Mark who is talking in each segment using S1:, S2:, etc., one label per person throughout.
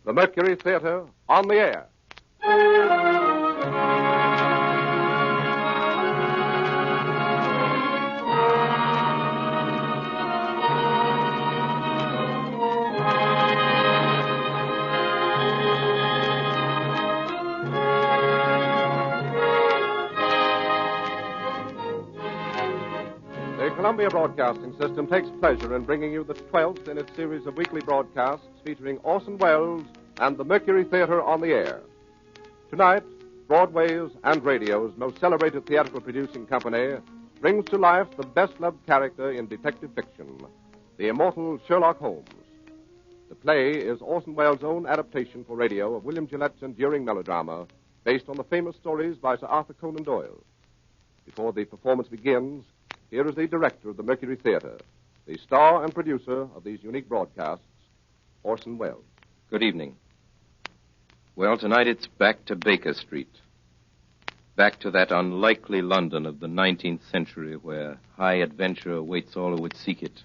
S1: the Mercury Theater on the air. The Columbia Broadcasting System takes pleasure in bringing you the 12th in its series of weekly broadcasts featuring Orson Welles and the Mercury Theater on the air. Tonight, Broadway's and radio's most celebrated theatrical producing company brings to life the best-loved character in detective fiction, the immortal Sherlock Holmes. The play is Orson Welles' own adaptation for radio of William Gillette's enduring melodrama based on the famous stories by Sir Arthur Conan Doyle. Before the performance begins, here is the director of the Mercury Theater, the star and producer of these unique broadcasts, Orson Welles.
S2: Good evening. Well, tonight it's back to Baker Street. Back to that unlikely London of the 19th century where high adventure awaits all who would seek it,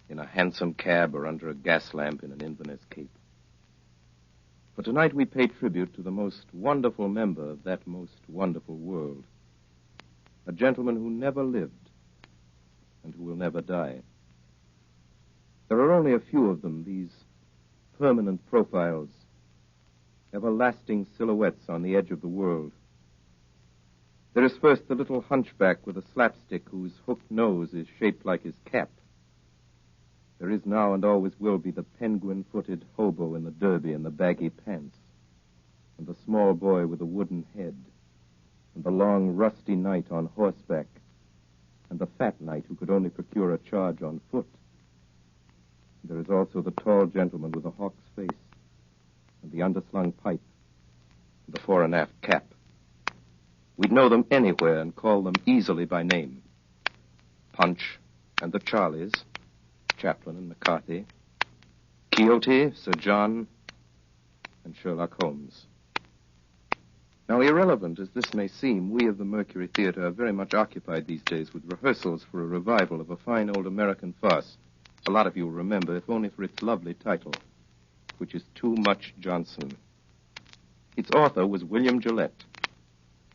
S2: in a hansom cab or under a gas lamp in an Inverness cape. For tonight we pay tribute to the most wonderful member of that most wonderful world, a gentleman who never lived and who will never die. There are only a few of them, these permanent profiles, everlasting silhouettes on the edge of the world. There is first the little hunchback with a slapstick whose hooked nose is shaped like his cap. There is now and always will be the penguin-footed hobo in the derby and the baggy pants, and the small boy with a wooden head, and the long, rusty knight on horseback, and the fat knight who could only procure a charge on foot. There is also the tall gentleman with the hawk's face, and the underslung pipe, and the fore and aft cap. We'd know them anywhere and call them easily by name. Punch and the Charlies, Chaplin and McCarthy, Quixote, Sir John, and Sherlock Holmes. Now, irrelevant as this may seem, we of the Mercury Theater are very much occupied these days with rehearsals for a revival of a fine old American farce. A lot of you will remember, if only for its lovely title, which is Too Much Johnson. Its author was William Gillette,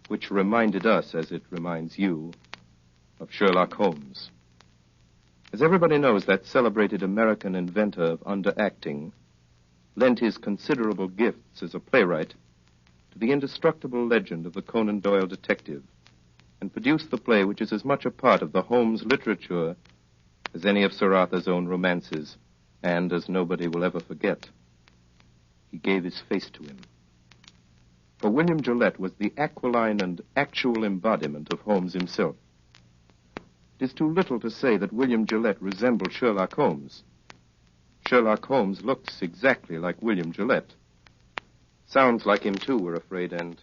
S2: which reminded us, as it reminds you, of Sherlock Holmes. As everybody knows, that celebrated American inventor of underacting lent his considerable gifts as a playwright to the indestructible legend of the Conan Doyle detective, and produced the play which is as much a part of the Holmes literature as any of Sir Arthur's own romances, and as nobody will ever forget. He gave his face to him. For William Gillette was the aquiline and actual embodiment of Holmes himself. It is too little to say that William Gillette resembled Sherlock Holmes. Sherlock Holmes looks exactly like William Gillette. Sounds like him, too, we're afraid, and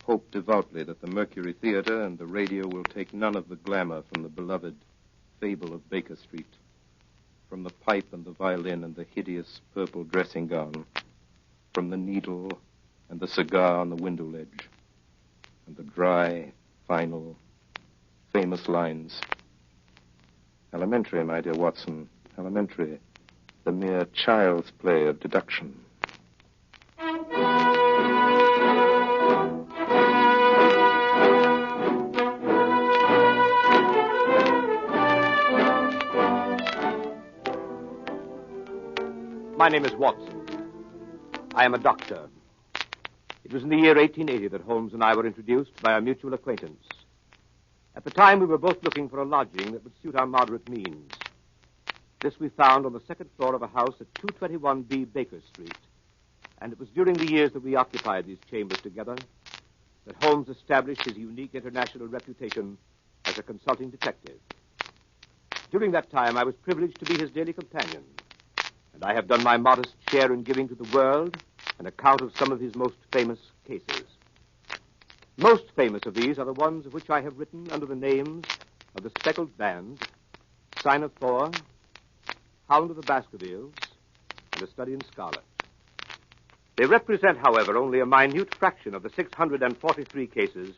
S2: hope devoutly that the Mercury Theater and the radio will take none of the glamour from the beloved fable of Baker Street, from the pipe and the violin and the hideous purple dressing gown, from the needle and the cigar on the window ledge, and the dry, final, famous lines. Elementary, my dear Watson, elementary, the mere child's play of deduction.
S3: My name is Watson. I am a doctor. It was in the year 1880 that Holmes and I were introduced by a mutual acquaintance. At the time, we were both looking for a lodging that would suit our moderate means. This we found on the second floor of a house at 221B Baker Street. And it was during the years that we occupied these chambers together that Holmes established his unique international reputation as a consulting detective. During that time, I was privileged to be his daily companion, and I have done my modest share in giving to the world an account of some of his most famous cases. Most famous of these are the ones of which I have written under the names of The Speckled Band, Sign of Thor, Hound of the Baskervilles, and A Study in Scarlet. They represent, however, only a minute fraction of the 643 cases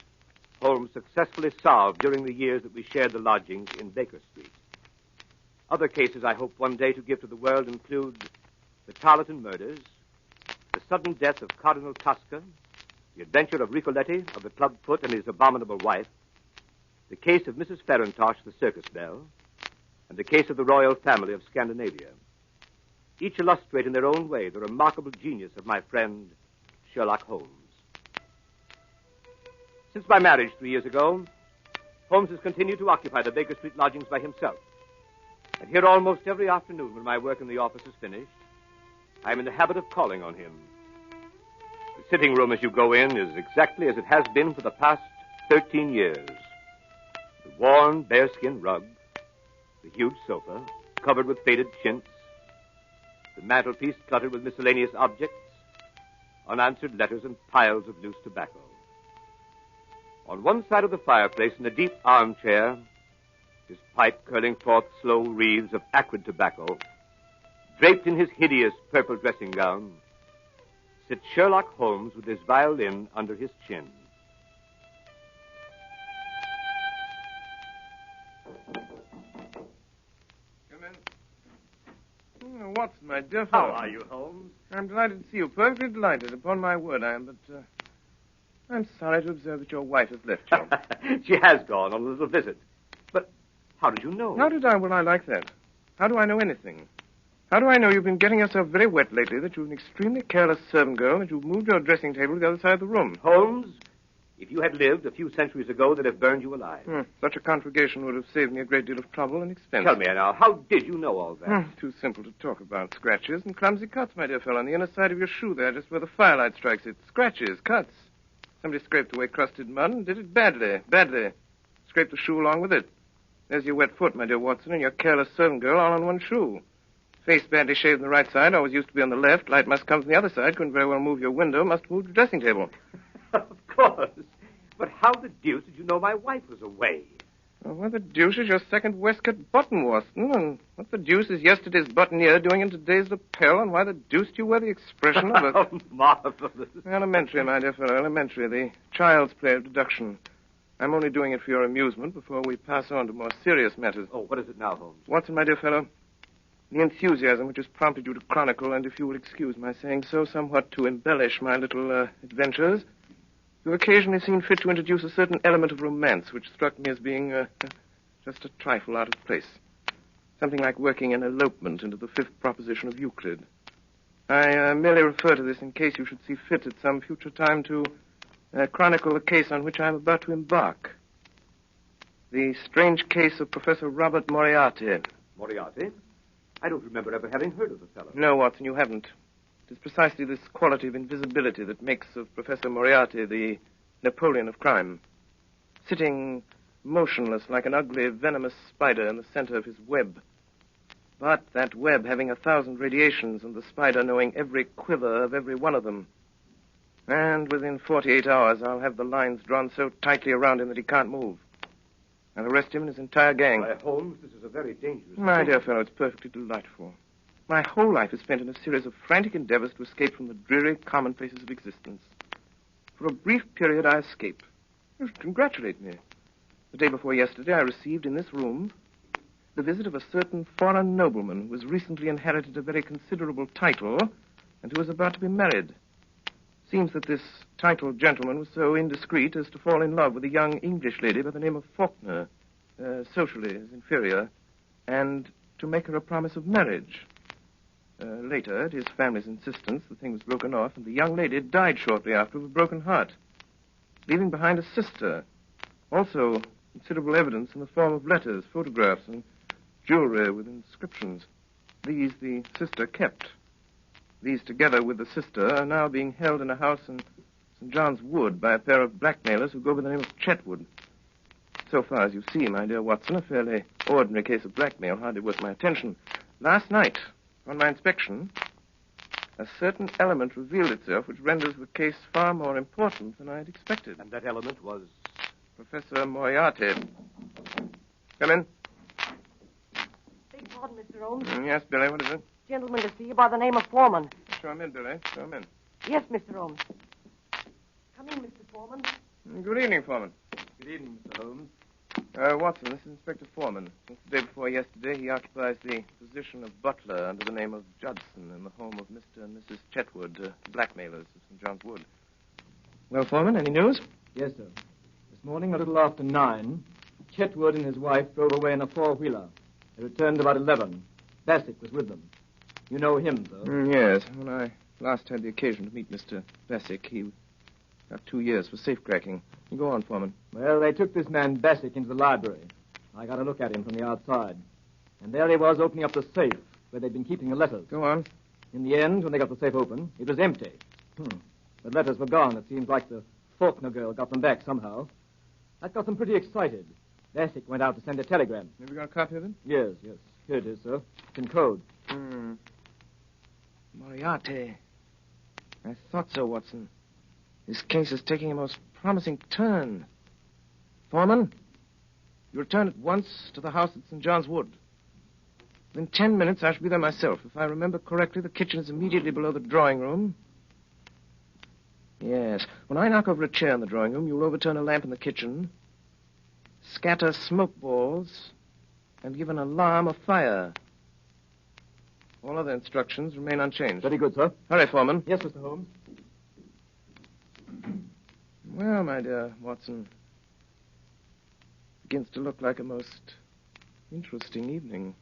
S3: Holmes successfully solved during the years that we shared the lodgings in Baker Street. Other cases I hope one day to give to the world include the Tarleton murders, sudden death of Cardinal Tosca, the adventure of Ricoletti, of the clubfoot and his abominable wife, the case of Mrs. Farintosh, the circus belle, and the case of the royal family of Scandinavia. Each illustrate in their own way the remarkable genius of my friend Sherlock Holmes. Since my marriage 3 years ago, Holmes has continued to occupy the Baker Street lodgings by himself. And here almost every afternoon when my work in the office is finished, I am in the habit of calling on him. The sitting room as you go in is exactly as it has been for the past 13 years. The worn bearskin rug, the huge sofa covered with faded chintz, the mantelpiece cluttered with miscellaneous objects, unanswered letters and piles of loose tobacco. On one side of the fireplace, in a deep armchair, his pipe curling forth slow wreaths of acrid tobacco, draped in his hideous purple dressing gown, sits Sherlock Holmes with his violin under his chin.
S2: Come in. Oh, Watson, my dear fellow.
S3: How are you, Holmes?
S2: I'm delighted to see you. Perfectly delighted. Upon my word, I am, but I'm sorry to observe that your wife has left you.
S3: She has gone on a little visit. But how did you know?
S2: How did I? Well, I like that. How do I know anything? How do I know you've been getting yourself very wet lately, that you're an extremely careless servant girl, that you've moved your dressing table to the other side of the room?
S3: Holmes, if you had lived a few centuries ago, they'd have burned you alive.
S2: Such a conflagration would have saved me a great deal of trouble and expense.
S3: Tell me now, how did you know all that?
S2: Too simple to talk about. Scratches and clumsy cuts, my dear fellow, on the inner side of your shoe there, just where the firelight strikes it. Scratches, cuts. Somebody scraped away crusted mud and did it badly. Scraped the shoe along with it. There's your wet foot, my dear Watson, and your careless servant girl all on one shoe. Face badly shaved on the right side, always used to be on the left. Light must come from the other side. Couldn't very well move your window. Must move the dressing table.
S3: Of course. But how the deuce did you know my wife was away?
S2: Well, what the deuce is your second waistcoat button, Watson? And what the deuce is yesterday's buttonniere doing in today's lapel? And why the deuce do you wear the expression of a...
S3: Oh, marvelous.
S2: Elementary, my dear fellow, elementary. The child's play of deduction. I'm only doing it for your amusement before we pass on to more serious matters.
S3: Oh, what is it now, Holmes?
S2: Watson, my dear fellow, the enthusiasm which has prompted you to chronicle, and if you will excuse my saying so, somewhat to embellish my little adventures, you've occasionally seen fit to introduce a certain element of romance which struck me as being just a trifle out of place. Something like working an elopement into the fifth proposition of Euclid. I merely refer to this in case you should see fit at some future time to chronicle the case on which I am about to embark. The strange case of Professor Robert Moriarty.
S3: Moriarty? I don't remember ever having heard of the fellow.
S2: No, Watson, you haven't. It is precisely this quality of invisibility that makes of Professor Moriarty the Napoleon of crime. Sitting motionless like an ugly, venomous spider in the center of his web. But that web having 1,000 radiations and the spider knowing every quiver of every one of them. And within 48 hours, I'll have the lines drawn so tightly around him that he can't move. I'll arrest him and his entire gang.
S3: Why, Holmes, this is a very dangerous
S2: My
S3: thing.
S2: dear fellow, it's perfectly delightful. My whole life is spent in a series of frantic endeavors to escape from the dreary commonplaces of existence. For a brief period, I escape. You should congratulate me. The day before yesterday, I received in this room the visit of a certain foreign nobleman who has recently inherited a very considerable title and who is about to be married. Seems that this titled gentleman was so indiscreet as to fall in love with a young English lady by the name of Faulkner, socially his inferior, and to make her a promise of marriage. Later, at his family's insistence, the thing was broken off, and the young lady died shortly after of a broken heart, leaving behind a sister. Also, considerable evidence in the form of letters, photographs, and jewelry with inscriptions. These the sister kept. These, together with the sister, are now being held in a house in St. John's Wood by a pair of blackmailers who go by the name of Chetwood. So far as you see, my dear Watson, a fairly ordinary case of blackmail, hardly worth my attention. Last night, on my inspection, a certain element revealed itself which renders the case far more important than I had expected.
S3: And that element was?
S2: Professor Moriarty. Come in.
S4: Beg pardon, Mr. Holmes.
S2: Yes, Billy, what is it?
S4: Gentleman to see you by the name of Forman.
S2: Show him in, Billy. Show him in.
S4: Yes, Mr. Holmes. Come in, Mr. Forman.
S2: Good evening, Foreman.
S3: Good evening, Mr. Holmes.
S2: Watson, this is Inspector Forman. Since the day before yesterday, he occupies the position of butler under the name of Judson in the home of Mr. and Mrs. Chetwood, blackmailers of St. John's Wood. Well, Forman, any news?
S5: Yes, sir. This morning, a little after 9, Chetwood and his wife drove away in a four-wheeler. They returned about 11. Bassett was with them. You know him, sir?
S2: Yes. When I last had the occasion to meet Mr. Bassett, he got 2 years for safecracking. You go on, Foreman.
S5: Well, they took this man Bassett into the library. I got a look at him from the outside. And there he was opening up the safe where they'd been keeping the letters.
S2: Go on.
S5: In the end, when they got the safe open, it was empty. The letters were gone. It seems like the Faulkner girl got them back somehow. That got them pretty excited. Bassett went out to send a telegram.
S2: Have you got a copy of it?
S5: Yes. Here it is, sir. It's in code.
S2: Moriarty. I thought so, Watson. This case is taking a most promising turn. Foreman, you return at once to the house at St. John's Wood. In 10 minutes, I shall be there myself. If I remember correctly, the kitchen is immediately below the drawing room. Yes. When I knock over a chair in the drawing room, you'll overturn a lamp in the kitchen, scatter smoke balls, and give an alarm of fire. All other instructions remain unchanged.
S5: Very good, sir.
S2: Hurry, Foreman.
S5: Yes, Mr. Holmes.
S2: Well, my dear Watson, begins to look like a most interesting evening.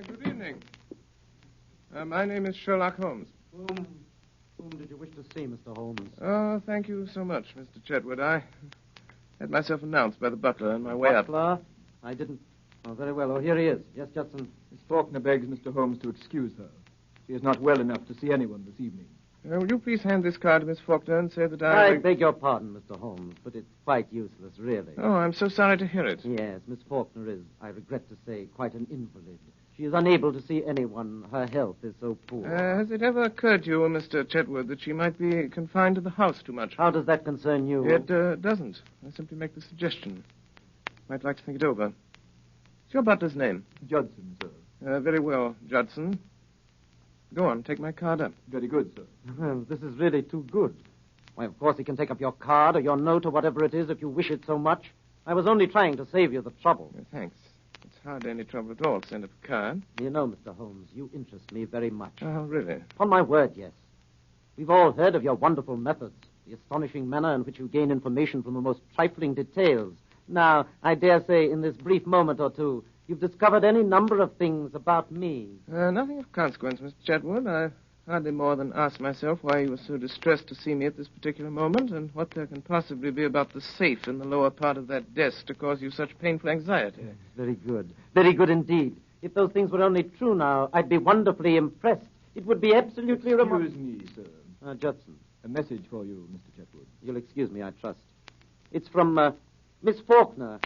S2: Good evening. My name is Sherlock Holmes.
S6: Whom did you wish to see, Mr. Holmes?
S2: Oh, thank you so much, Mr. Chetwood. I had myself announced by the butler on my way up.
S6: Butler? I didn't... Oh, very well. Oh, here he is. Yes, Judson.
S5: Miss Faulkner begs Mr. Holmes to excuse her. She is not well enough to see anyone this evening.
S2: Will you please hand this card to Miss Faulkner and say that
S6: I beg your pardon, Mr. Holmes, but it's quite useless, really.
S2: Oh, I'm so sorry to hear it.
S6: Yes, Miss Faulkner is, I regret to say, quite an invalid. She is unable to see anyone. Her health is so poor.
S2: Has it ever occurred to you, Mr. Chetwood, that she might be confined to the house too much?
S6: How does that concern you?
S2: It doesn't. I simply make the suggestion. Might like to think it over. What's your butler's name?
S5: Judson, sir.
S2: Very well, Judson. Go on, take my card up.
S5: Very good, sir.
S6: Well, this is really too good. Why, of course, he can take up your card or your note or whatever it is if you wish it so much. I was only trying to save you the trouble.
S2: Thanks. It's hardly any trouble at all to send up a card.
S6: You know, Mr. Holmes, you interest me very much.
S2: Oh, really?
S6: Upon my word, yes. We've all heard of your wonderful methods, the astonishing manner in which you gain information from the most trifling details. Now, I dare say in this brief moment or two, you've discovered any number of things about me.
S2: Nothing of consequence, Mr. Chetwood. I hardly more than asked myself why you were so distressed to see me at this particular moment and what there can possibly be about the safe in the lower part of that desk to cause you such painful anxiety.
S6: Yes, very good. Very good indeed. If those things were only true now, I'd be wonderfully impressed. It would be absolutely remarkable.
S5: Excuse me, sir.
S6: Judson.
S5: A message for you, Mr. Chetwood.
S6: You'll excuse me, I trust. It's from, Miss Faulkner.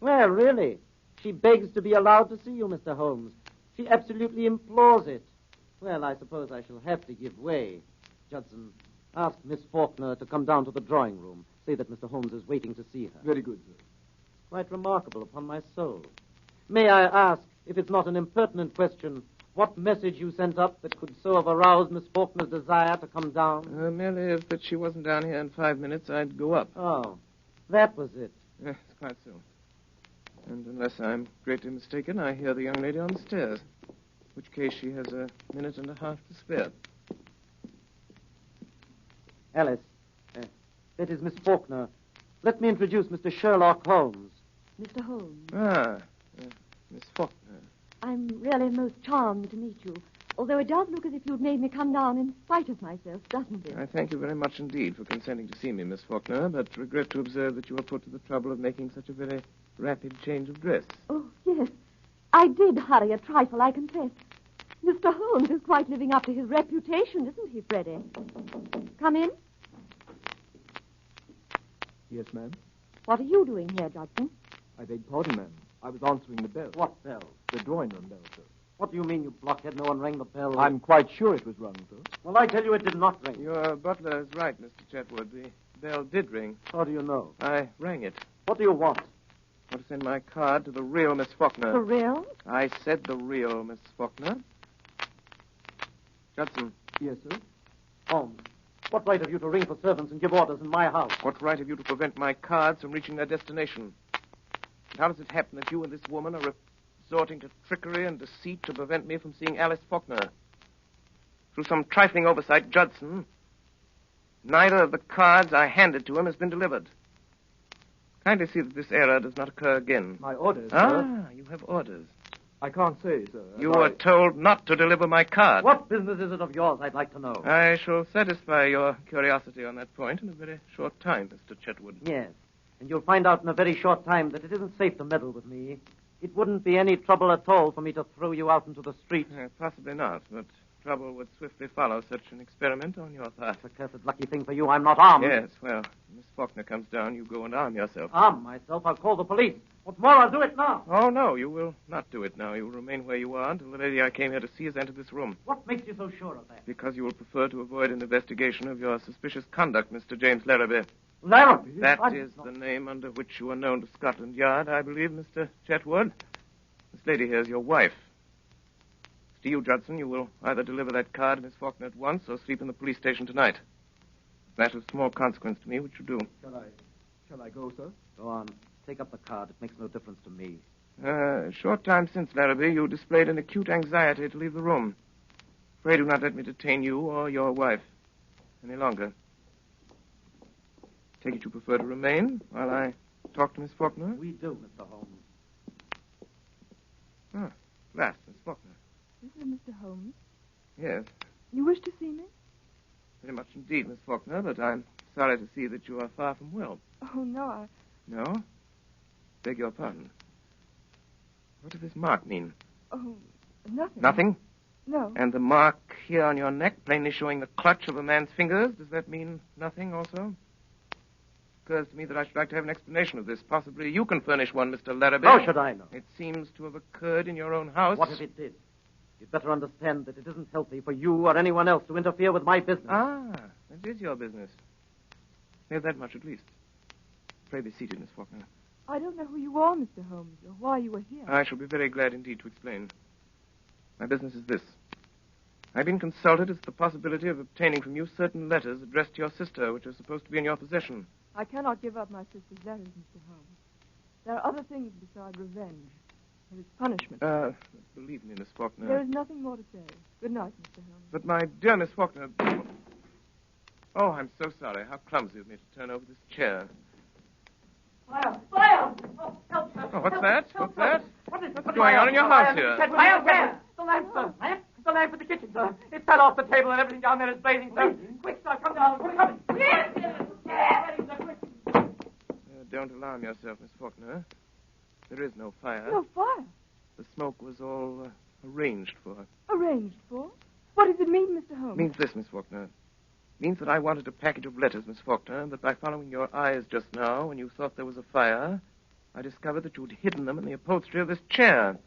S6: Well, really. She begs to be allowed to see you, Mr. Holmes. She absolutely implores it. Well, I suppose I shall have to give way. Judson, ask Miss Faulkner to come down to the drawing room. Say that Mr. Holmes is waiting to see her.
S5: Very good, sir.
S6: Quite remarkable, upon my soul. May I ask, if it's not an impertinent question, what message you sent up that could so have aroused Miss Faulkner's desire to come down?
S2: Merely if that she wasn't down here in 5 minutes, I'd go up.
S6: Oh, that was it.
S2: Yes, quite so. And unless I'm greatly mistaken, I hear the young lady on the stairs. In which case she has a minute and a half to spare.
S6: Alice, that is Miss Faulkner. Let me introduce Mr. Sherlock Holmes.
S4: Mr. Holmes.
S2: Miss Faulkner.
S4: I'm really most charmed to meet you. Although it does look as if you'd made me come down in spite of myself, doesn't it?
S2: I thank you very much indeed for consenting to see me, Miss Faulkner, but regret to observe that you were put to the trouble of making such a very rapid change of dress.
S4: Oh, yes. I did hurry a trifle, I confess. Mr. Holmes is quite living up to his reputation, isn't he, Freddie? Come in.
S5: Yes, ma'am.
S4: What are you doing here, Judson?
S5: I beg pardon, ma'am. I was answering the bell.
S6: What bell?
S5: The drawing room bell, sir.
S6: What do you mean, you blockhead? No one rang the bell.
S5: I'm quite sure it was rung, sir.
S6: Well, I tell you it did not ring.
S2: Your butler is right, Mr. Chetwood. The bell did ring.
S6: How do you know?
S2: I rang it.
S6: What do you want?
S2: I want to send my card to the real Miss Faulkner.
S4: For real?
S2: I said the real Miss Faulkner. Judson.
S5: Yes, sir?
S6: Holmes, what right have you to ring for servants and give orders in my house?
S2: What right have you to prevent my cards from reaching their destination? And how does it happen that you and this woman are resorting to trickery and deceit to prevent me from seeing Alice Faulkner? Through some trifling oversight, Judson, neither of the cards I handed to him has been delivered. Kindly see that this error does not occur again.
S5: My orders, sir?
S2: Ah, you have orders.
S5: I can't say, sir.
S2: You were told not to deliver my card.
S6: What business is it of yours, I'd like to know?
S2: I shall satisfy your curiosity on that point in a very short time, Mr. Chetwood.
S6: Yes, and you'll find out in a very short time that it isn't safe to meddle with me. It wouldn't be any trouble at all for me to throw you out into the street.
S2: Possibly not, but trouble would swiftly follow such an experiment on your part.
S6: It's a cursed lucky thing for you I'm not armed.
S2: Yes, well, Miss Faulkner comes down, you go and arm yourself.
S6: Arm myself? I'll call the police. What's more, I'll do it now.
S2: Oh, no, you will not do it now. You will remain where you are until the lady I came here to see has entered this room.
S6: What makes you so sure of that?
S2: Because you will prefer to avoid an investigation of your suspicious conduct, Mr. James Larrabee.
S6: Larrabee?
S2: That is the name under which you are known to Scotland Yard, I believe, Mr. Chetwood. This lady here is your wife. To you, Judson, you will either deliver that card to Miss Faulkner at once or sleep in the police station tonight. It's a matter of small consequence to me, which you do.
S5: Shall I go, sir?
S6: Go on. Take up the card. It makes no difference to me.
S2: A short time since, Larrabee, you displayed an acute anxiety to leave the room. Pray do not let me detain you or your wife any longer. Take it you prefer to remain while I talk to Miss Faulkner?
S6: We do, Mr. Holmes.
S2: Ah, last, Miss Faulkner.
S4: Is it Mr. Holmes?
S2: Yes,
S4: You wish to see me?
S2: very much indeed, Miss Faulkner, but I'm sorry to see that you are far from well.
S4: Oh, no,
S2: No? Beg your pardon. What does this mark mean?
S4: Oh, nothing.
S2: Nothing?
S4: No.
S2: And the mark here on your neck, plainly showing the clutch of a man's fingers, does that mean nothing also? Occurs to me that I should like to have an explanation of this. Possibly you can furnish one, Mr. Larrabee.
S6: How should I know?
S2: It seems to have occurred in your own house.
S6: What if it did? You'd better understand that it isn't healthy for you or anyone else to interfere with my business.
S2: Ah, that is your business. We have that much at least. Pray be seated, Miss Faulkner.
S4: I don't know who you are, Mr. Holmes, or why you were here.
S2: I shall be very glad indeed to explain. My business is this. I've been consulted as to the possibility of obtaining from you certain letters addressed to your sister, which are supposed to be in your possession.
S4: I cannot give up my sister's letters, Mr. Holmes. There are other things besides revenge. There is punishment.
S2: Believe me, Miss Faulkner.
S4: There is nothing more to say. Good night, Mr. Holmes.
S2: But my dear Miss Faulkner... Oh, I'm so sorry. How clumsy of me to turn over this chair.
S6: Fire! Fire! Oh, help!
S2: Oh, what's that? What's that?
S6: What's
S2: going on in your house here?
S6: Fire! Fire! The lamp, sir. Lamp? The lamp in the kitchen, sir. It fell off the table and everything down there is blazing, sir. Quick, sir, come down. Put it coming.
S2: Don't alarm yourself, Miss Faulkner. There is no fire.
S4: No fire.
S2: The smoke was all arranged for.
S4: Arranged for? What does it mean, Mr. Holmes?
S2: It means this, Miss Faulkner. It means that I wanted a package of letters, Miss Faulkner, and that by following your eyes just now, when you thought there was a fire, I discovered that you'd hidden them in the upholstery of this chair.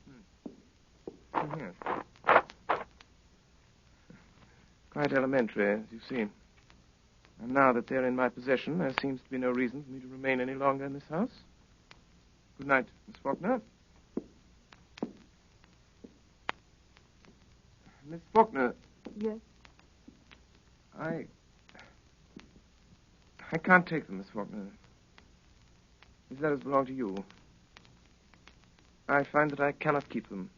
S2: Yes. Quite elementary, as you see. And now that they're in my possession, there seems to be no reason for me to remain any longer in this house. Good night, Miss Faulkner. Miss Faulkner.
S4: Yes.
S2: I can't take them, Miss Faulkner. These letters belong to you. I find that I cannot keep them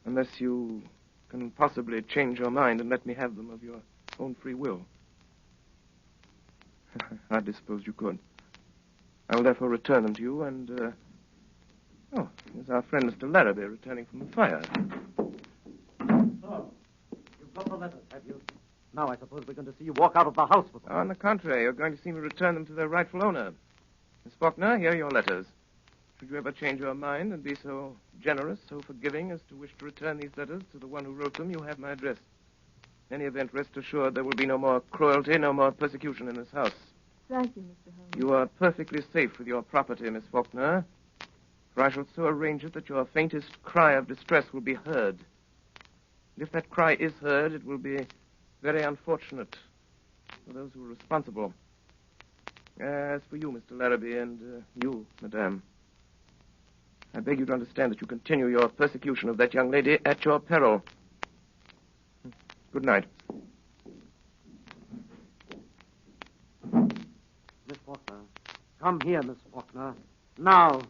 S2: unless you can possibly change your mind and let me have them of your own free will. I hardly suppose you could. I will therefore return them to you, and, here's our friend Mr. Larrabee returning from the fire.
S6: So, you've got the letters, have you? Now I suppose we're going to see you walk out of the house with them.
S2: On the contrary, you're going to see me return them to their rightful owner. Miss Faulkner, here are your letters. Should you ever change your mind and be so generous, so forgiving as to wish to return these letters to the one who wrote them, you have my address. In any event, rest assured there will be no more cruelty, no more persecution in this house.
S4: Thank you, Mr. Holmes.
S2: You are perfectly safe with your property, Miss Faulkner, for I shall so arrange it that your faintest cry of distress will be heard. And if that cry is heard, it will be very unfortunate for those who are responsible. As for you, Mr. Larrabee, and you, madame, I beg you to understand that you continue your persecution of that young lady at your peril. Good night.
S6: Miss Faulkner. Come here, Miss Faulkner. Now.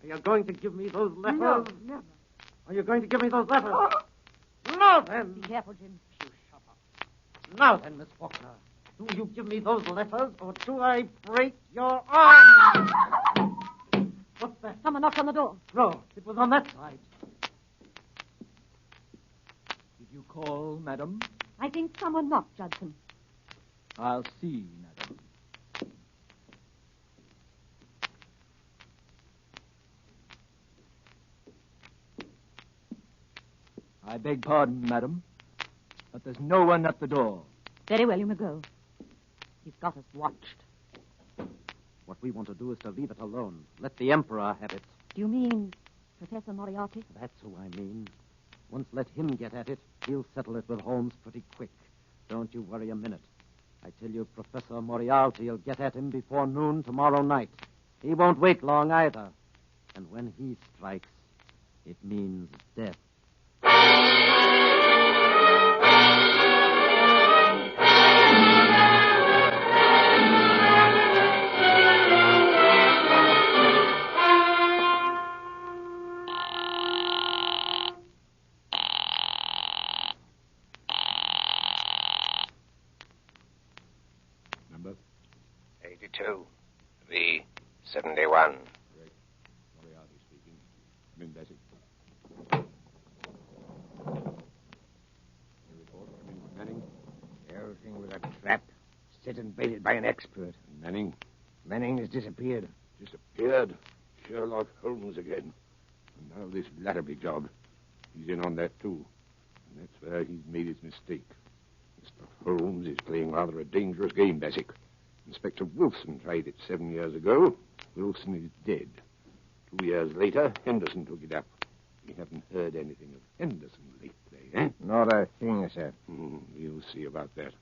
S6: Are you going to give me those letters?
S4: No, never.
S6: Are you going to give me those letters? Oh. Now then.
S4: Be careful, Jim.
S6: You shut up. Now then, Miss Faulkner. Do you give me those letters, or do I break your arm? What's that?
S4: Someone knocked on the door.
S6: No, it was on that side.
S5: Did you call, madam?
S4: I think someone knocked, Judson.
S5: I'll see, madam. I beg pardon, madam, but there's no one at the door.
S4: Very well, you may go. He's got us watched.
S6: What we want to do is to leave it alone. Let the Emperor have it.
S4: Do you mean Professor Moriarty?
S6: That's who I mean. Once let him get at it, he'll settle it with Holmes pretty quick. Don't you worry a minute. I tell you, Professor Moriarty will get at him before noon tomorrow night. He won't wait long either. And when he strikes, it means death.
S7: Number?
S8: 82. V71.
S7: Correct. Moriarty speaking. I'm in Bessie. Your report coming from Manning?
S8: The whole thing was a trap, set and baited by an expert.
S7: And Manning?
S8: Manning has disappeared.
S7: Disappeared. Sherlock Holmes again. And now this Larrabee job. He's in on that, too. And that's where he's made his mistake. Mr. Holmes is playing rather a dangerous game, Bassick. Inspector Wilson tried it 7 years ago. Wilson is dead. 2 years later, Henderson took it up. We haven't heard anything of Henderson lately, eh?
S8: Not a thing, sir.
S7: You'll see about that.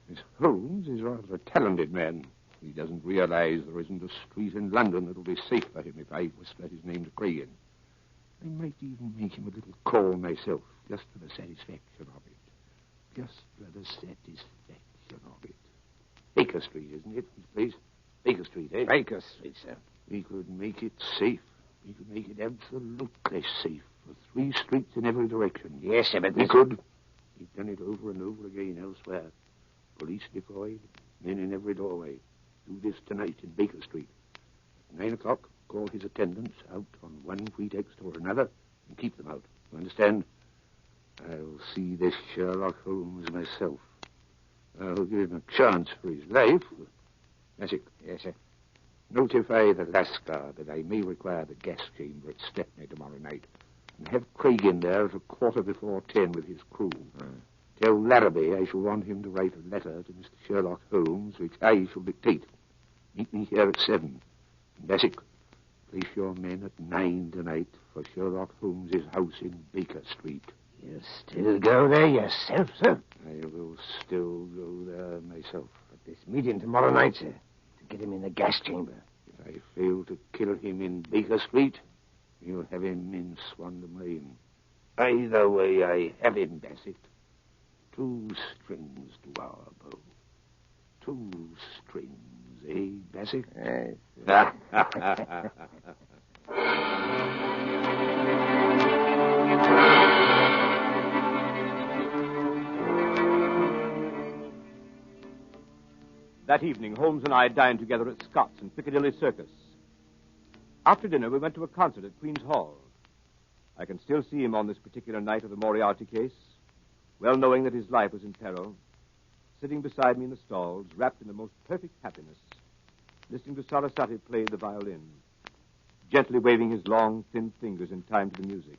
S7: This Holmes is rather a talented man. He doesn't realize there isn't a street in London that'll be safe for him if I whisper his name to Craigin. I might even make him a little call myself, just for the satisfaction of it. Just for the satisfaction of it. Baker Street, isn't it, his place? Baker Street, eh?
S8: Baker Street, sir.
S7: We could make it safe. We could make it absolutely safe for 3 streets in every direction.
S8: Yes, sir, but
S7: we could. We've done it over and over again elsewhere. Police deployed, men in every doorway. Do this tonight in Baker Street. At 9 o'clock, call his attendants out on one pretext or another and keep them out. You understand? I'll see this Sherlock Holmes myself. I'll give him a chance for his life. Bassick.
S8: Yes, sir.
S7: Notify the Lascar that I may require the gas chamber at Stepney tomorrow night. And have Craigin there at 10:15 with his crew. Tell Larrabee I shall want him to write a letter to Mr. Sherlock Holmes, which I shall dictate. Meet me here at 7. And Bassick, place your men at 9 tonight for Sherlock Holmes's house in Baker Street.
S8: You still go there yourself, sir?
S7: I will still go there myself.
S8: At this meeting tomorrow night, sir, to get him in the gas chamber.
S7: If I fail to kill him in Baker Street, you'll have him in Swandam Lane. Either way, I have him, Bassett. 2 strings to our bow. 2 strings, eh, Bassett?
S8: Yes.
S3: That evening, Holmes and I dined together at Scott's in Piccadilly Circus. After dinner, we went to a concert at Queen's Hall. I can still see him on this particular night of the Moriarty case, well knowing that his life was in peril, sitting beside me in the stalls, wrapped in the most perfect happiness, listening to Sarasate play the violin, gently waving his long, thin fingers in time to the music.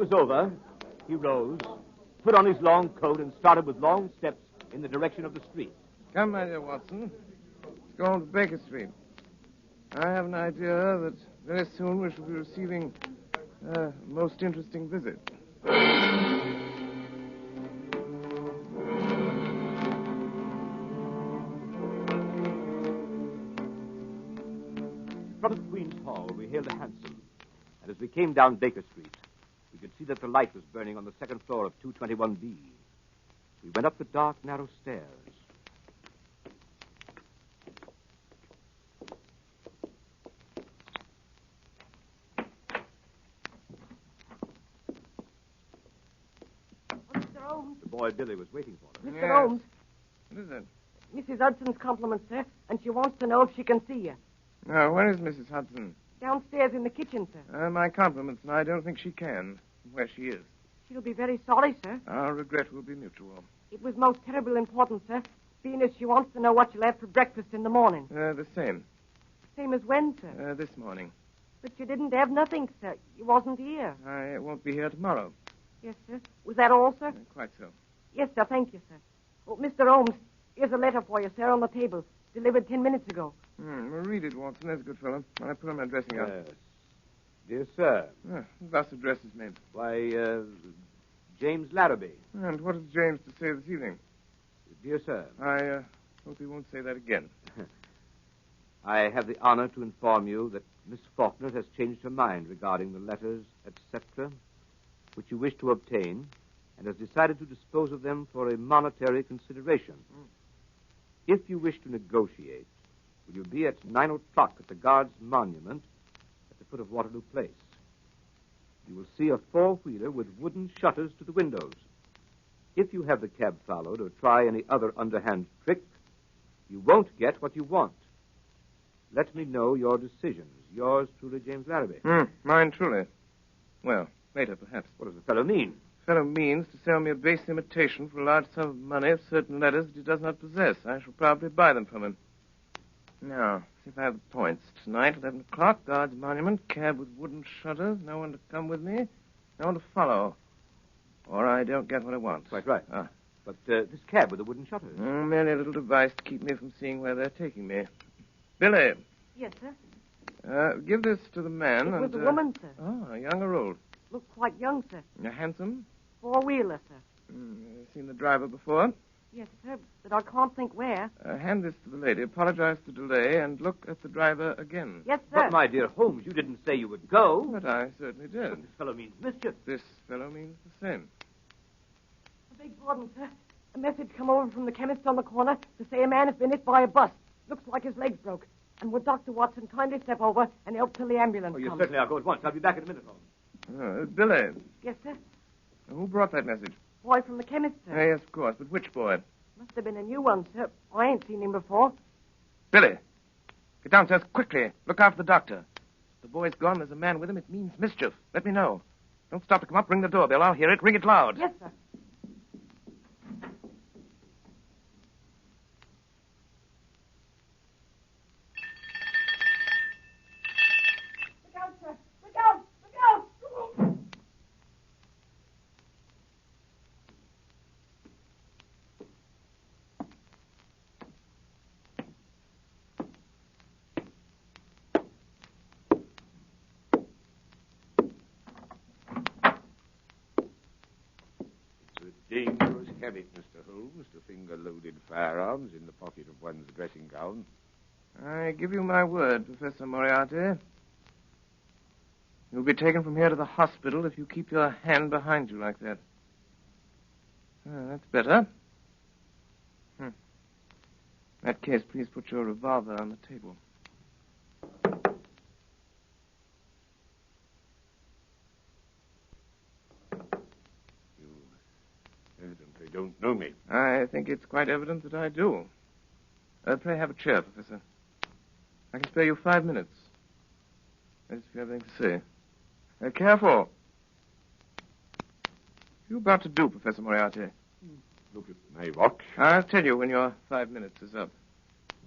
S3: was over, he rose, put on his long coat, and started with long steps in the direction of the street.
S2: Come, my dear Watson. Let's go on to Baker Street. I have an idea that very soon we shall be receiving a most interesting visit.
S3: In front of Queen's Hall, we hailed a hansom, and as we came down Baker Street, we could see that the light was burning on the second floor of 221B. We went up the dark, narrow stairs.
S4: Mr. Holmes.
S3: The boy Billy was waiting for us.
S4: Mr. Holmes.
S2: What is it?
S4: Mrs. Hudson's compliments, sir, and she wants to know if she can see you.
S2: Now, where is Mrs. Hudson?
S4: Downstairs in the kitchen, sir.
S2: My compliments, and I don't think she can. Where she is.
S4: She'll be very sorry, sir.
S2: Our regret will be mutual.
S4: It was most terribly important, sir, seeing as she wants to know what you'll have for breakfast in the morning.
S2: The same.
S4: Same as when, sir?
S2: This morning.
S4: But you didn't have nothing, sir. You wasn't here.
S2: I won't be here tomorrow.
S4: Yes, sir. Was that all, sir?
S2: Quite so.
S4: Yes, sir. Thank you, sir. Oh, Mr. Holmes, here's a letter for you, sir, on the table. Delivered 10 minutes ago.
S2: Well, read it, Watson. There's a good fellow. I put on my dressing gown.
S3: Yes. Dear sir.
S2: Thus addresses me.
S3: Why, James Larrabee.
S2: And what has James to say this evening?
S3: Dear sir.
S2: I hope he won't say that again.
S3: I have the honor to inform you that Miss Faulkner has changed her mind regarding the letters, etc., which you wish to obtain, and has decided to dispose of them for a monetary consideration. If you wish to negotiate, will you be at 9 o'clock at the Guards' Monument at the foot of Waterloo Place? You will see a four-wheeler with wooden shutters to the windows. If you have the cab followed or try any other underhand trick, you won't get what you want. Let me know your decisions. Yours truly, James Larrabee.
S2: Mine truly. Well, later, perhaps.
S3: What does the fellow mean?
S2: The fellow means to sell me a base imitation for a large sum of money of certain letters that he does not possess. I shall probably buy them from him. Now, see if I have the points. Tonight, 11 o'clock, Guards Monument, cab with wooden shutters, no one to come with me, no one to follow. Or I don't get what I want.
S3: Quite right. But this cab with the wooden shutters?
S2: Merely a little device to keep me from seeing where they're taking me. Billy.
S4: Yes, sir.
S2: Give this to the man.
S4: It was a woman, sir.
S2: Oh, young or old?
S4: Looked quite young, sir.
S2: Handsome?
S4: Four-wheeler, sir.
S2: Seen the driver before?
S4: Yes, sir, but I can't think where.
S2: Hand this to the lady, apologize for the delay, and look at the driver again.
S4: Yes, sir.
S3: But, my dear Holmes, you didn't say you would go.
S2: But I certainly did.
S3: But this fellow means mischief.
S2: This fellow means the same.
S4: I beg pardon, sir. A message come over from the chemist on the corner to say a man has been hit by a bus. Looks like his legs broke. And would Dr. Watson kindly step over and help till the ambulance
S3: You
S4: comes?
S3: certainly are. Go at once. I'll be back in a minute, Holmes.
S2: Billy.
S4: Yes, sir.
S2: Who brought that message?
S4: Boy from the chemist, sir.
S2: Yes, of course. But which boy?
S4: Must have been a new one, sir. I ain't seen him before.
S2: Billy. Get downstairs quickly. Look after the doctor. The boy's gone. There's a man with him. It means mischief. Let me know. Don't stop to come up. Ring the doorbell. I'll hear it. Ring it loud.
S4: Yes, sir. Look out, sir. Look out. Look out.
S7: Dangerous habit, Mr. Holmes, to finger loaded firearms in the pocket of one's dressing gown.
S2: I give you my word, Professor Moriarty. You'll be taken from here to the hospital if you keep your hand behind you like that. That's better. In that case, please put your revolver on the table.
S7: Evidently don't know me.
S2: I think it's quite evident that I do. Pray have a chair, Professor. I can spare you 5 minutes. If you have anything to say. Careful. What are you about to do, Professor Moriarty?
S7: Look at my watch.
S2: I'll tell you when your 5 minutes is up.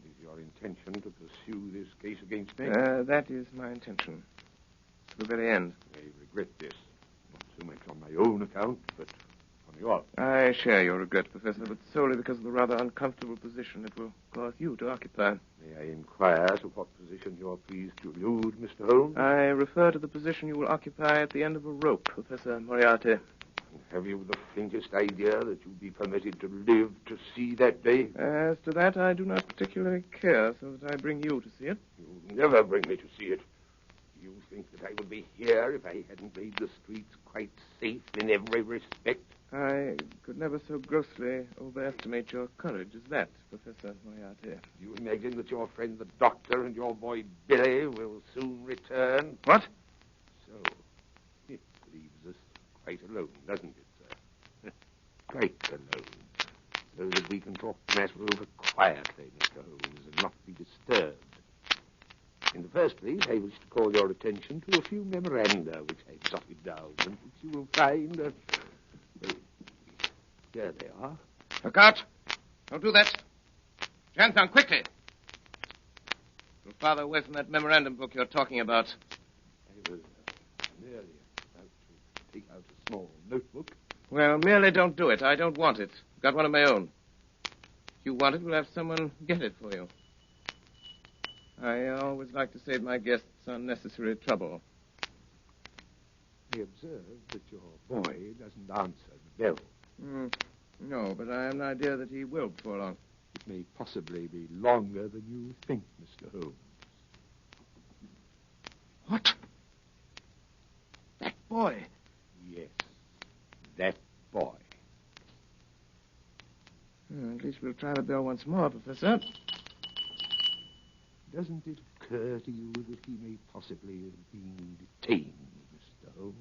S7: Is your intention to pursue this case against me?
S2: That is my intention. To the very end.
S7: I regret this. so much on my own account, but on yours.
S2: I share your regret, Professor, but solely because of the rather uncomfortable position it will cause you to occupy.
S7: May I inquire to what position you're pleased to allude, Mr. Holmes?
S2: I refer to the position you will occupy at the end of a rope, Professor Moriarty.
S7: Have you the faintest idea that you'll be permitted to live to see that day?
S2: As to that, I do not particularly care, so that I bring you to see it.
S7: You'll never bring me to see it. You think that I would be here if I hadn't made the streets quite safe in every respect?
S2: I could never so grossly overestimate your courage as that, Professor Moriarty.
S7: You imagine that your friend the doctor and your boy Billy will soon return?
S2: What?
S7: So, it leaves us quite alone, doesn't it, sir? Quite alone. So that we can talk the matter over quietly, Mr. Holmes, and not be disturbed. In the first place, I wish to call your attention to a few memoranda which I've jotted down, and which you will find... well, here they are.
S2: Look out! Don't do that. Hands down, quickly! You'll farther away from that memorandum book you're talking about.
S7: I was merely about to take out a small notebook.
S2: Well, merely don't do it. I don't want it. I've got one of my own. If you want it, we'll have someone get it for you. I always like to save my guests unnecessary trouble.
S7: I observe that your boy doesn't answer the bell.
S2: No, but I have an idea that he will before long.
S7: It may possibly be longer than you think, Mr. Holmes.
S2: What? That boy?
S7: Yes, that boy.
S2: At least we'll try the bell once more, Professor.
S7: Doesn't it occur to you that he may possibly have been detained, Mr. Holmes?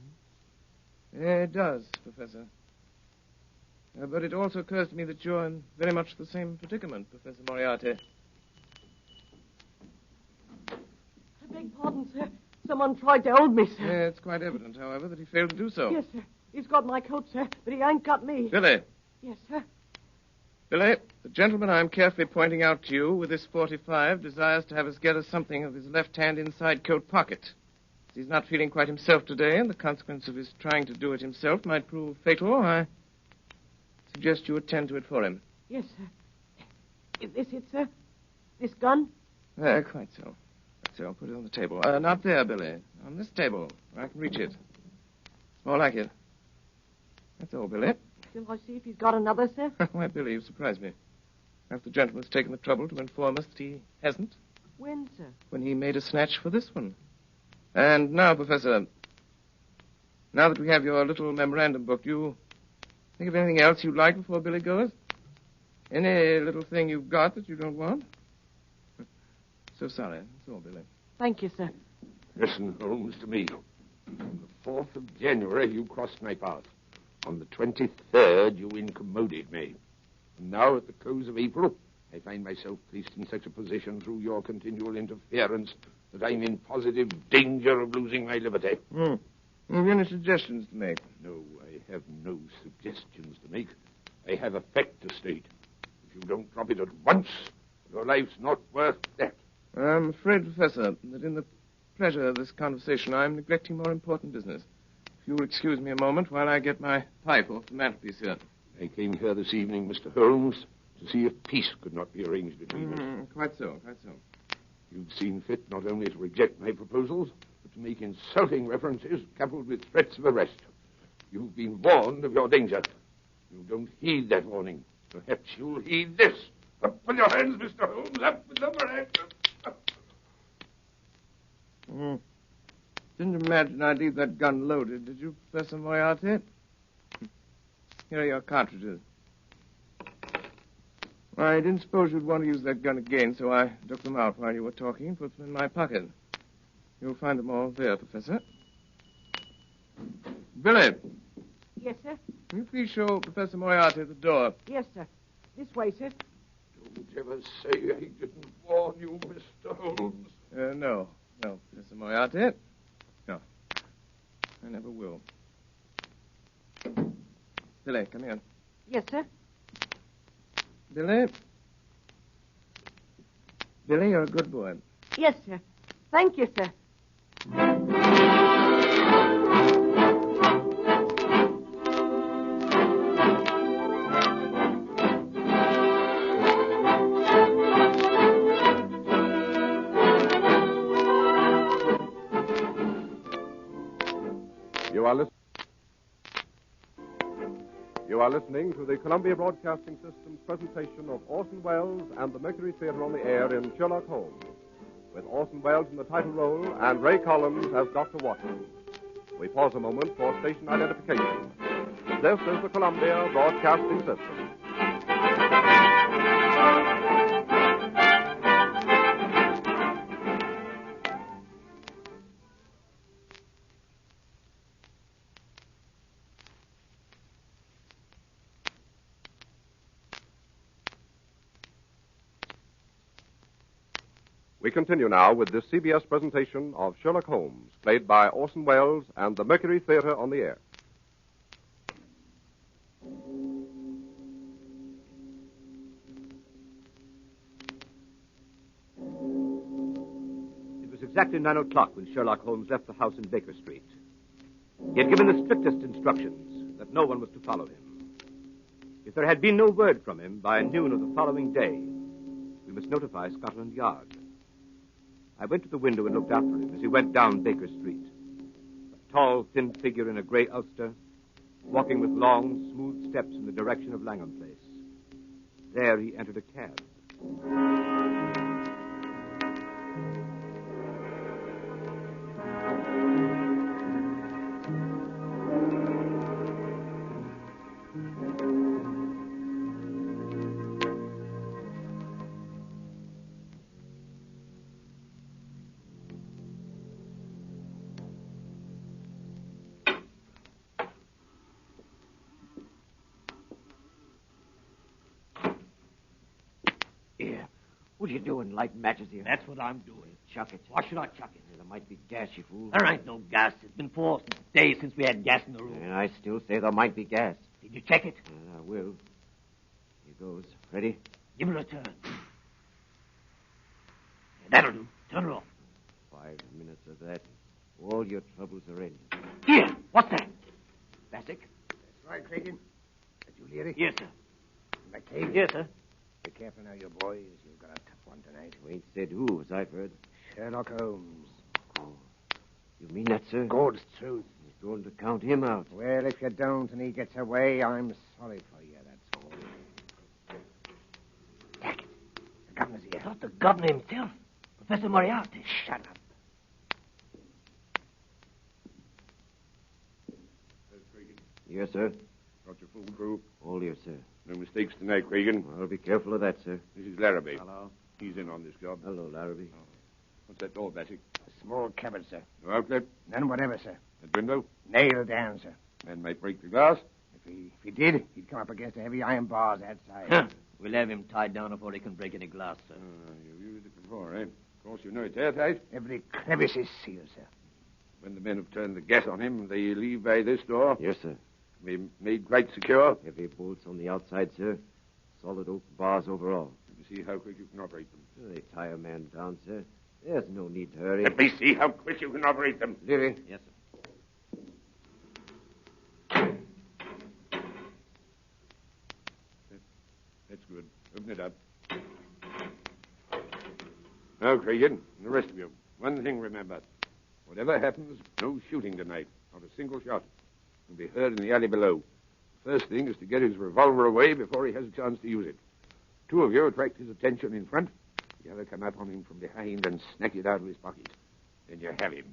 S2: It does, Professor. But it also occurs to me that you're in very much the same predicament, Professor Moriarty.
S4: I beg pardon, sir. Someone tried to hold me, sir.
S2: It's quite evident, however, that he failed to do so.
S4: Yes, sir. He's got my coat, sir, but he ain't got me.
S2: Billy.
S4: Yes, sir.
S2: Billy, the gentleman I'm carefully pointing out to you with this 45 desires to have us get us something of his left hand inside coat pocket. As he's not feeling quite himself today, and the consequence of his trying to do it himself might prove fatal, I suggest you attend to it for him.
S4: Yes, sir. Is this it, sir? This gun?
S2: Quite so. So I'll put it on the table. Not there, Billy. On this table, where I can reach it. More like it. That's all, Billy.
S4: Shall I see if he's got another, sir?
S2: Why, Billy, you surprise me. Perhaps the gentleman's taken the trouble to inform us that he hasn't.
S4: When, sir?
S2: When he made a snatch for this one. And now, Professor, now that we have your little memorandum book, do you think of anything else you'd like before Billy goes? Any little thing you've got that you don't want? So sorry. That's all, Billy.
S4: Thank you, sir.
S7: Listen, Holmes, to me. On the 4th of January, you crossed my path. On the 23rd, you incommoded me. And now, at the close of April, I find myself placed in such a position through your continual interference that I'm in positive danger of losing my liberty.
S2: Have you any suggestions to make?
S7: No, I have no suggestions to make. I have a fact to state. If you don't drop it at once, your life's not worth that.
S2: I'm afraid, Professor, that in the pleasure of this conversation, I'm neglecting more important business. If you'll excuse me a moment while I get my pipe off the mantelpiece here.
S7: I came here this evening, Mr. Holmes, to see if peace could not be arranged between us.
S2: Quite so, quite so.
S7: You've seen fit not only to reject my proposals, but to make insulting references coupled with threats of arrest. You've been warned of your danger. You don't heed that warning. Perhaps you'll heed this. Up with your hands, Mr. Holmes. Up with them, perhaps.
S2: Didn't imagine I'd leave that gun loaded, did you, Professor Moriarty? Here are your cartridges. I didn't suppose you'd want to use that gun again, so I took them out while you were talking and put them in my pocket. You'll find them all there, Professor. Billy.
S4: Yes, sir?
S2: Will you please show Professor Moriarty the door?
S4: Yes, sir. This way, sir.
S7: Don't ever say I didn't warn you, Mr. Holmes.
S2: No, Professor Moriarty. No. I never will. Billy, come here.
S4: Yes, sir?
S2: Billy? Billy, you're a good boy.
S4: Yes, sir. Thank you, sir.
S1: You are listening to the Columbia Broadcasting System's presentation of Orson Welles and the Mercury Theater on the Air in Sherlock Holmes, with Orson Welles in the title role and Ray Collins as Dr. Watson. We pause a moment for station identification. This is the Columbia Broadcasting System. We continue now with this CBS presentation of Sherlock Holmes, played by Orson Welles and the Mercury Theater on the Air.
S3: It was exactly 9 o'clock when Sherlock Holmes left the house in Baker Street. He had given the strictest instructions that no one was to follow him. If there had been no word from him by noon of the following day, we must notify Scotland Yard. I went to the window and looked after him as he went down Baker Street. A tall, thin figure in a gray ulster, walking with long, smooth steps in the direction of Langham Place. There he entered a cab.
S6: What are you doing, lighting matches here?
S9: That's what I'm doing.
S6: Chuck it.
S9: Why should I chuck it?
S6: There might be gas, you fool.
S9: There ain't no gas. It's been 4 days since we had gas in the room.
S6: And I still say there might be gas.
S9: Did you check it?
S6: I will. Here goes. Ready?
S9: Give it a turn. That'll do. Turn it off.
S6: 5 minutes of that. All your troubles are ended.
S9: Here. What's that? Bassick?
S8: That's right, Craigin. Did you hear it?
S9: Yes, sir.
S8: McCabe?
S9: Yes, sir.
S8: Be careful now, you boys. You've got a tough one tonight.
S6: You ain't said who, as I've heard.
S8: Sherlock Holmes.
S6: Oh. You mean that, sir?
S8: God's truth.
S6: You're going to count him out.
S8: Well, if you don't and he gets away, I'm sorry for you, that's all. Jack, the governor's here.
S9: Not the governor himself. Professor Moriarty.
S8: Shut up.
S6: Yes, sir.
S7: Got your full crew?
S6: All yours, sir.
S7: No mistakes tonight, Craigin.
S6: I'll be careful of that, sir.
S7: This is Larrabee.
S8: Hello.
S7: He's in on this job.
S6: Hello, Larrabee.
S7: What's that door, Bassick?
S8: A small cupboard, sir.
S7: No outlet?
S8: None whatever, sir.
S7: That window?
S8: Nailed down, sir.
S7: Man might break the glass.
S8: If he did, he'd come up against the heavy iron bars outside.
S9: Huh. We'll have him tied down before he can break any glass, sir.
S7: You've used it before, eh? Of course, you know it's airtight.
S8: Every crevice is sealed, sir.
S7: When the men have turned the gas on him, they leave by this door.
S6: Yes, sir.
S7: Be made quite secure.
S6: Heavy bolts on the outside, sir. Solid oak bars overall.
S7: Let me see how quick you can operate them.
S6: They tie a man down, sir. There's no need to hurry.
S7: Let me see how quick you can operate them.
S6: Leary.
S9: Yes, sir.
S7: That's good. Open it up. Now, Craigin, and the rest of you, one thing remember. Whatever happens, no shooting tonight. Not a single shot. Will be heard in the alley below. First thing is to get his revolver away before he has a chance to use it. 2 of you attract his attention in front. The other come up on him from behind and snatch it out of his pocket. Then you have him.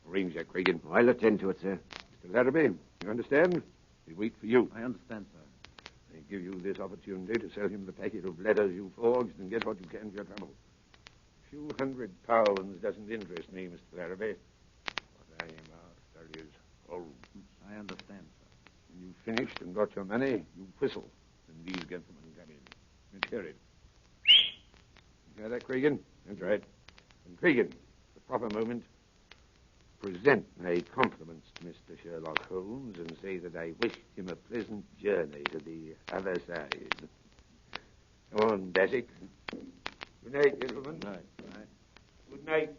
S7: Arrange that, Craigin.
S6: I'll attend to it, sir.
S7: Mr. Larrabee, you understand? We wait for you.
S5: I understand, sir.
S7: They give you this opportunity to sell him the packet of letters you forged and get what you can for your trouble. A few £100 doesn't interest me, Mr. Larrabee. What I am after is Holmes.
S5: I understand, sir.
S7: When you've finished and got your money, you whistle, and these gentlemen come in. Let's hear it. You hear that, Craigin? That's right. And Craigin, the proper moment, present my compliments to Mr. Sherlock Holmes and say that I wished him a pleasant journey to the other side. Come on, Bassick. Good night, gentlemen.
S5: Good night. Good night.
S7: Good night.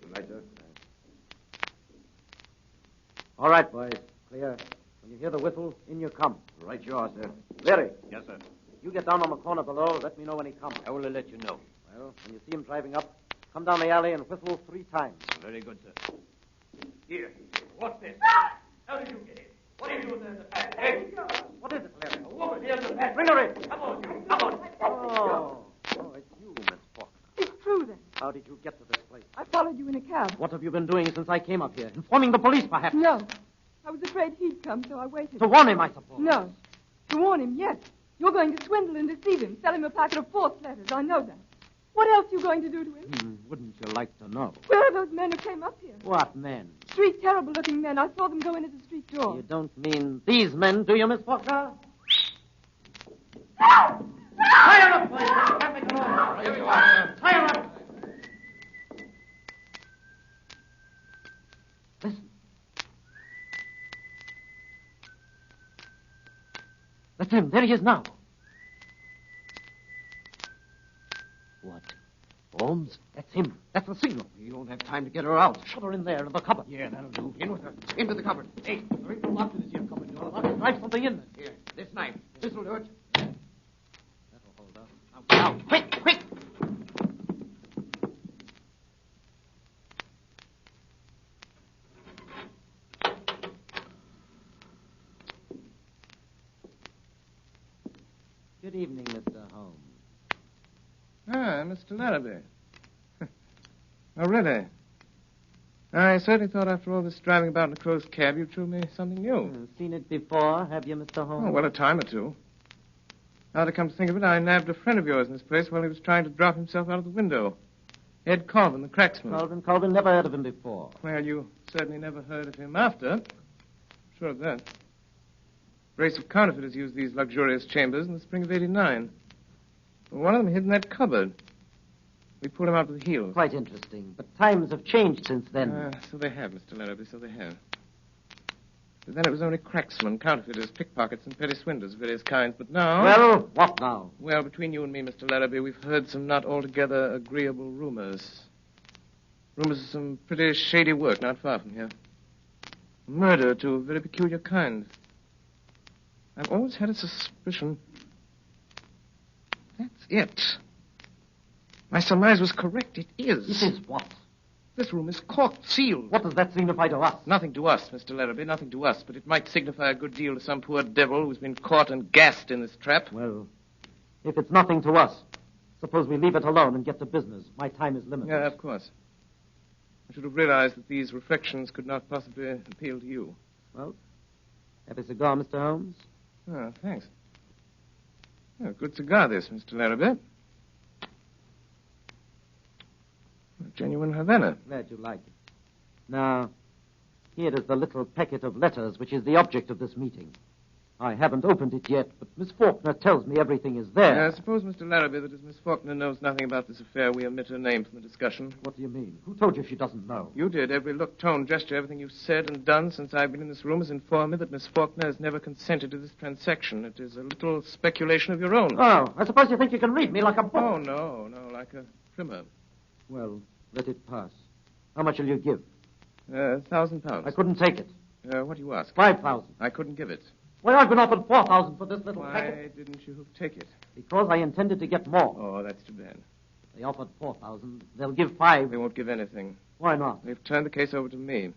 S7: Good night, sir.
S6: All right, boys. Clear. When you hear the whistle, in you come. Right you are, sir. Larry.
S9: Yes, sir.
S6: You get down on the corner below. Let me know when he comes.
S9: I will let you know.
S6: Well, when you see him driving up, come down the alley and whistle 3 times.
S9: Very good, sir.
S3: Here. What's this? How did you get in? What are you doing there in the back? Hey, what is it, Larry? A woman here in the back. Bring her in. Come on, you. Come on. Oh, it's you, Miss Faulkner.
S10: It's true, then.
S3: How did you get to this place?
S10: I followed you in a cab.
S3: What have you been doing since I came up here? Informing the police, perhaps?
S10: No. I was afraid he'd come, so I waited.
S3: To warn him, I suppose.
S10: No. To warn him, yes. You're going to swindle and deceive him, sell him a packet of false letters. I know that. What else are you going to do to him?
S3: Wouldn't you like to know?
S10: Where are those men who came up here?
S3: What men?
S10: Three terrible-looking men. I saw them go in at the street door.
S3: You don't mean these men, do you, Miss Faulkner?
S10: No!
S3: Tie her up, boys. Can't make a noise. Here we go. Tie her up. Listen. That's him. There he is now. What? Holmes? That's him. That's the signal. You don't have time to get her out. Shut her in there in the cupboard.
S8: Yeah, that'll do. In with her. Into the cupboard.
S3: Hey, there ain't no lock to this here cupboard door. I'll drive something in there.
S8: Here, this knife. This'll do it.
S3: That'll hold up. Now, quick, quick. Good evening, Mr. Holmes.
S2: Ah, Mr. Larrabee. Oh, really? I certainly thought after all this driving about in a closed cab, you'd show me something new.
S3: Seen it before, have you, Mr. Holmes?
S2: Oh, well, a time or two. Now to come to think of it, I nabbed a friend of yours in this place while he was trying to drop himself out of the window. Ed Colvin, the cracksman.
S3: Colvin, never heard of him before.
S2: Well, you certainly never heard of him after. Sure of that. A brace of counterfeiters used these luxurious chambers in the spring of '89. One of them hid in that cupboard. We pulled him out with the heels.
S3: Quite interesting. But times have changed since then.
S2: So they have, Mr. Larrabee, so they have. But then it was only cracksmen, counterfeiters, pickpockets, and petty swindlers of various kinds. But now...
S3: Well, what now?
S2: Well, between you and me, Mr. Larrabee, we've heard some not altogether agreeable rumors. Rumors of some pretty shady work not far from here. Murder to a very peculiar kind. I've always had a suspicion... That's it. My surmise was correct. It is.
S3: It is what?
S2: This room is corked, sealed.
S3: What does that signify to us?
S2: Nothing to us, Mr. Larrabee, nothing to us. But it might signify a good deal to some poor devil who's been caught and gassed in this trap.
S3: Well, if it's nothing to us, suppose we leave it alone and get to business. My time is limited.
S2: Yeah, of course. I should have realized that these reflections could not possibly appeal to you.
S3: Well, have a cigar, Mr. Holmes?
S2: Oh, thanks. Oh, good cigar, this, Mr. Larrabee. A genuine Havana.
S3: Glad you like it. Now, here is the little packet of letters which is the object of this meeting. I haven't opened it yet, but Miss Faulkner tells me everything is there.
S2: I suppose, Mr. Larrabee, that as Miss Faulkner knows nothing about this affair, we omit her name from the discussion.
S3: What do you mean? Who told you she doesn't know?
S2: You did. Every look, tone, gesture, everything you've said and done since I've been in this room has informed me that Miss Faulkner has never consented to this transaction. It is a little speculation of your own.
S3: Oh, I suppose you think you can read me like a book.
S2: Oh, no, like a primer.
S3: Well, let it pass. How much will you give?
S2: £1,000.
S3: I couldn't take it.
S2: What do you ask?
S3: 5,000.
S2: I couldn't give it.
S3: Well, I've been offered 4,000 for this little
S2: Why
S3: packet.
S2: didn't you take it?
S3: Because I intended to get more.
S2: Oh, that's too bad.
S3: They offered 4,000. They'll give 5.
S2: They won't give anything.
S3: Why not?
S2: They've turned the case over to me.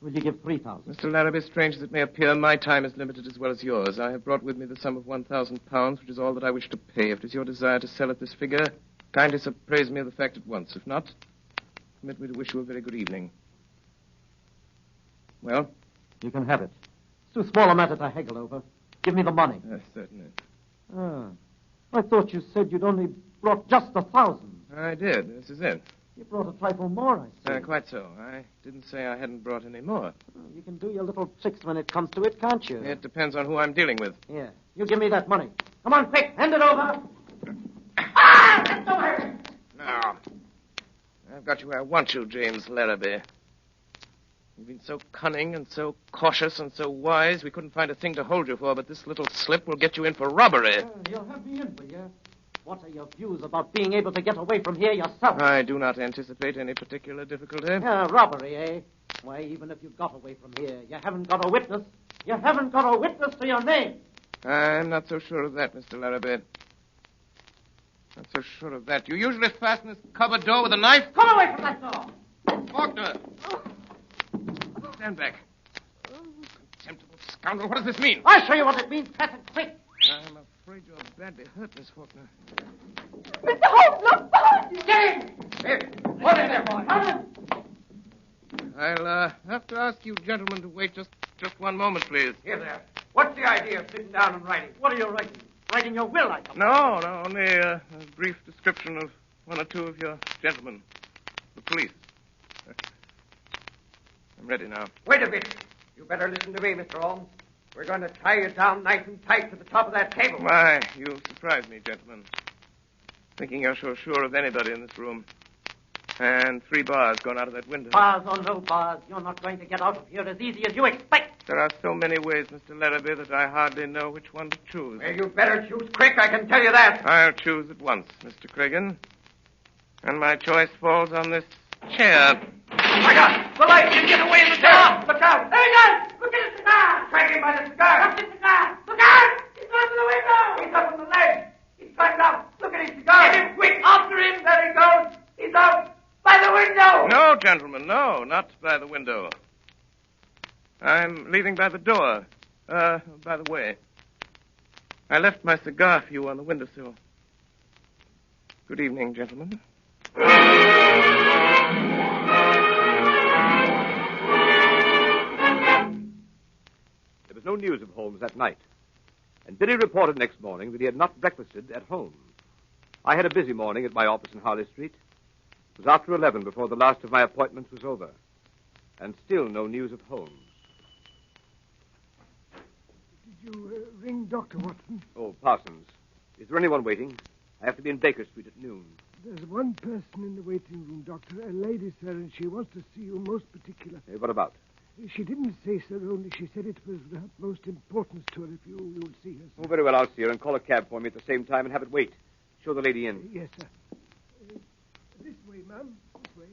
S3: Will you give 3,000?
S2: Mr. Larrabee, strange as it may appear, my time is limited as well as yours. I have brought with me the sum of £1,000, which is all that I wish to pay. If it is your desire to sell at this figure, kindly appraise me of the fact at once. If not, permit me to wish you a very good evening. Well?
S3: You can have it. It's too small a matter to haggle over. Give me the money.
S2: Yes, certainly.
S3: I thought you said you'd only brought just 1,000.
S2: I did. This is it.
S3: You brought a trifle more, I see.
S2: Quite so. I didn't say I hadn't brought any more.
S3: You can do your little tricks when it comes to it, can't you?
S2: It depends on who I'm dealing with.
S3: Yeah. You give me that money. Come on, quick. Hand it over. Get over.
S2: Now, I've got you where I want you, James Larrabee. You've been so cunning and so cautious and so wise, we couldn't find a thing to hold you for, but this little slip will get you in for robbery.
S3: You'll have me in for you. What are your views about being able to get away from here yourself?
S2: I do not anticipate any particular difficulty.
S3: Robbery, eh? Why, even if you got away from here, you haven't got a witness. You haven't got a witness to your name.
S2: I'm not so sure of that, Mr. Larrabee. Not so sure of that. You usually fasten this cupboard door with a knife?
S3: Come away from that door!
S2: Faulkner! Stand back. Oh, contemptible scoundrel. What does this mean?
S6: I'll show you what it means. Press it quick.
S2: I'm afraid you're badly hurt, Miss Faulkner.
S10: Mr. Holmes, look behind you!
S6: What is it, boy?
S2: I'll have to ask you gentlemen to wait just one moment, please.
S6: Here there. What's the idea of sitting down and writing? What are you writing? Writing your will, I suppose.
S2: No, only a brief description of one or two of your gentlemen. The police. I'm ready now.
S6: Wait a bit. You better listen to me, Mr. Holmes. We're going to tie you down nice and tight to the top of that table.
S2: Why, you surprised me, gentlemen. Thinking you're so sure of anybody in this room. And 3 bars going out of that window.
S6: Bars or no bars, you're not going to get out of here as easy as you expect.
S2: There are so many ways, Mr. Larrabee, that I hardly know which one to choose.
S6: Well, you better choose quick, I can tell you that.
S2: I'll choose at once, Mr. Craigin. And my choice falls on this chair.
S6: My God! The light! You get away in the chair! Look out! There he goes! Look at his cigar! Drag him by the cigar! Look at his cigar! Look out! He's gone to the window! He's up on the ledge! He's climbed out! Look at his cigar! Get him quick! After him! There he goes! He's out! By the window!
S2: No, gentlemen, no, not by the window. I'm leaving by the door. By the way, I left my cigar for you on the windowsill. Good evening, gentlemen.
S3: There was no news of Holmes that night, and Billy reported next morning that he had not breakfasted at home. I had a busy morning at my office in Harley Street. It was after 11 before the last of my appointments was over, and still no news of Holmes.
S11: Did you ring Dr. Watson?
S3: Oh, Parsons. Is there anyone waiting? I have to be in Baker Street at noon.
S11: There's one person in the waiting room, Doctor. A lady, sir, and she wants to see you most particular.
S3: What about?
S11: She didn't say, sir, only she said it was of utmost importance to her if you'll see her, sir.
S3: Oh, very well, I'll see her, and call a cab for me at the same time and have it wait. Show the lady in.
S11: Yes, sir. This way, ma'am. This way.